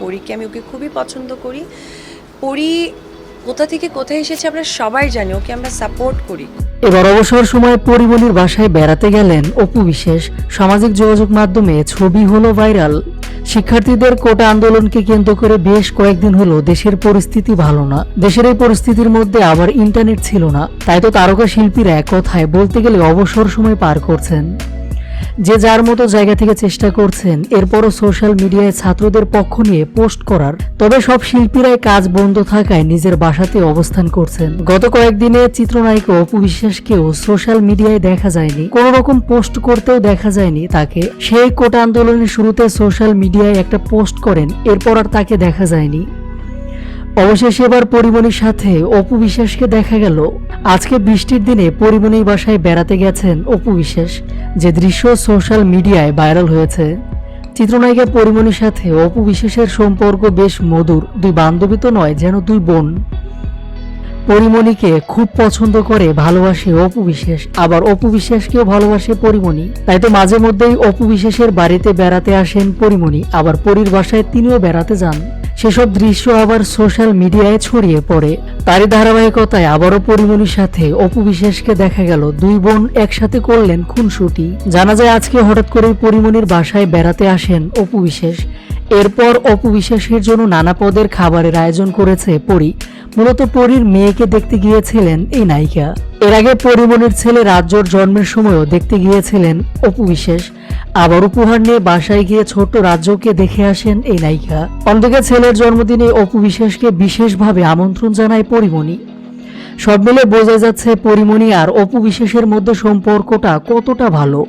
পরীকে আমি ওকে খুবই পছন্দ করি। পরী কোথা থেকে কোথায় এসেছে আমরা সবাই জানি, ওকে আমরা সাপোর্ট করি। এবার অবসর সময়ে পরিমণির বাসায় বেড়াতে গেলেন অপু বিশ্বাস। সামাজিক যোগাযোগ মাধ্যমে ছবি হলো ভাইরাল। শিক্ষার্থীদের কোটা আন্দোলনকে কেন্দ্র করে বেশ কয়েকদিন হলো দেশের পরিস্থিতি ভালো না। দেশের এই পরিস্থিতির মধ্যে আবার ইন্টারনেট ছিল না, তাই তো তারকা শিল্পীরা এক কথায় বলতে গেলে অবসর সময় পার করছেন। যে যার মতো জায়গা থেকে চেষ্টা করছেন এরপরও সোশ্যাল মিডিয়ায় ছাত্রদের পক্ষ নিয়ে পোস্ট করার। তবে সব শিল্পীরাই কাজ বন্ধ থাকায় নিজের বাসাতে অবস্থান করছেন। গত কয়েকদিনে চিত্রনায়িকা অপু বিশ্বাসকেও সোশ্যাল মিডিয়ায় দেখা যায়নি, কোন রকম পোস্ট করতেও দেখা যায়নি তাকে। সেই কোটা আন্দোলনের শুরুতে সোশ্যাল মিডিয়ায় একটা পোস্ট করেন, এরপর আর তাকে দেখা যায়নি। অবশেষে এবার পরিমণির সাথে অপু বিশ্বাসকে দেখা গেল। আজকে বৃষ্টির দিনে পরিমণির বাসায় বেড়াতে গেছেন অপু বিশ্বাস, যে দৃশ্য সোশ্যাল মিডিয়ায় ভাইরাল হয়েছে। চিত্রনায়িকা পরিমণির সাথে অপু বিশ্বাসের সম্পর্ক বেশ মধুর। দুই বান্ধবী তো নয়, যেন দুই বোন। পরিমণিকে খুব পছন্দ করে, ভালোবাসে অপু বিশ্বাস, আবার অপু বিশ্বাসকেও ভালোবাসে পরিমণি। তাই তো মাঝে মধ্যেই অপু বিশ্বাসের বাড়িতে বেড়াতে আসেন পরিমণি, আবার পরীর বাসায় তিনিও বেড়াতে যান। সেসব দৃশ্য আবার সোশ্যাল মিডিয়ায় ছড়িয়ে পড়ে। তারই ধারাবাহিকতায় আবারও পরিমণির সাথে অপু বিশ্বাসকে দেখা গেল। দুই বোন একসাথে করলেন খুনসুটি। জানা যায় আজকে হঠাৎ করেই পরিমণির বাসায় বেড়াতে আসেন অপু বিশ্বাস। এরপর অপু বিশ্বাসের জন্য নানা পদের খাবারের আয়োজন করেছে পরী। মূলত পরীর মেয়েকে দেখতে গিয়েছিলেন এই নায়িকা। এর আগে পরিমণির ছেলে রাজ্যর জন্মের সময়ও দেখতে গিয়েছিলেন অপু বিশ্বাস। আবার উপহার নিয়ে বাসায় গিয়ে ছোট্ট রাজ্যকে দেখে আসেন এই নায়িকা। অন্যদিকে ছেলের জন্মদিনে অপু বিশ্বাসকে বিশেষভাবে আমন্ত্রণ জানায় পরিমণি। সব মিলে বোঝা যাচ্ছে পরিমণি আর অপু বিশ্বাসের মধ্যে সম্পর্কটা কতটা ভালো।